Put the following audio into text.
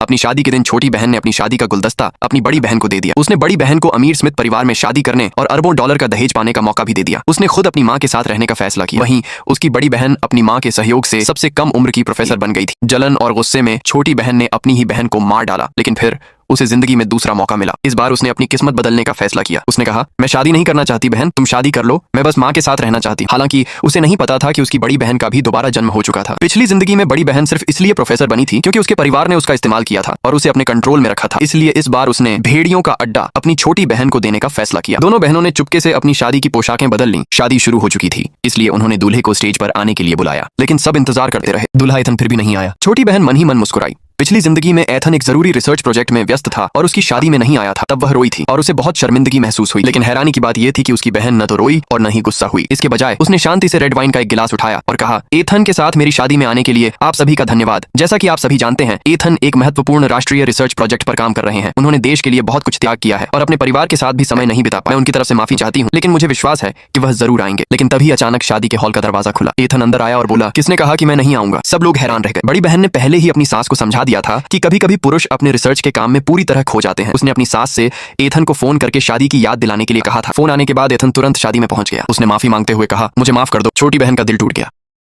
अपनी शादी के दिन छोटी बहन ने अपनी शादी का गुलदस्ता अपनी बड़ी बहन को दे दिया। उसने बड़ी बहन को अमीर स्मिथ परिवार में शादी करने और अरबों डॉलर का दहेज पाने का मौका भी दे दिया। उसने खुद अपनी माँ के साथ रहने का फैसला किया। वहीं उसकी बड़ी बहन अपनी माँ के सहयोग से सबसे कम उम्र की प्रोफेसर बन गई थी। जलन और गुस्से में छोटी बहन ने अपनी ही बहन को मार डाला, लेकिन फिर उसे जिंदगी में दूसरा मौका मिला। इस बार उसने अपनी किस्मत बदलने का फैसला किया। उसने कहा, मैं शादी नहीं करना चाहती बहन, तुम शादी कर लो, मैं बस माँ के साथ रहना चाहती। हालांकि उसे नहीं पता था कि उसकी बड़ी बहन का भी दोबारा जन्म हो चुका था। पिछली जिंदगी में बड़ी बहन सिर्फ इसलिए प्रोफेसर बनी थी क्योंकि उसके परिवार ने उसका इस्तेमाल किया था और उसे अपने कंट्रोल में रखा था। इसलिए इस बार उसने भेड़ियों का अड्डा अपनी छोटी बहन को देने का फैसला किया। दोनों बहनों ने चुपके से अपनी शादी की पोशाकें बदल ली। शादी शुरू हो चुकी थी, इसलिए उन्होंने दूल्हे को स्टेज पर आने के लिए बुलाया, लेकिन सब इंतजार करते रहे। दूल्हा एथन फिर भी नहीं आया। छोटी बहन मन ही मन मुस्कुराई। पिछली जिंदगी में एथन एक जरूरी रिसर्च प्रोजेक्ट में व्यस्त था और उसकी शादी में नहीं आया था। तब वह रोई थी और उसे बहुत शर्मिंदगी महसूस हुई। लेकिन हैरानी की बात यह थी कि उसकी बहन न तो रोई और न ही गुस्सा हुई। इसके बजाय उसने शांति से रेड वाइन का एक गिलास उठाया और कहा, एथन के साथ मेरी शादी में आने के लिए आप सभी का धन्यवाद। जैसा कि आप सभी जानते हैं, एथन एक महत्वपूर्ण राष्ट्रीय रिसर्च प्रोजेक्ट पर काम कर रहे हैं। उन्होंने देश के लिए बहुत कुछ त्याग किया है और अपने परिवार के साथ भी समय नहीं बिता पाए। मैं उनकी तरफ से माफी चाहती हूँ, लेकिन मुझे विश्वास है कि वह जरूर आएंगे। लेकिन तभी अचानक शादी के हॉल का दरवाजा खुला। एथन अंदर आया और बोला, किसने कहा कि मैं नहीं आऊंगा? सब लोग हैरान रह गए। बड़ी बहन ने पहले ही अपनी सास को समझा दिया था कि कभी कभी पुरुष अपने रिसर्च के काम में पूरी तरह खो जाते हैं। उसने अपनी सास से एथन को फोन करके शादी की याद दिलाने के लिए कहा था। फोन आने के बाद एथन तुरंत शादी में पहुंच गया। उसने माफी मांगते हुए कहा, मुझे माफ कर दो। छोटी बहन का दिल टूट गया।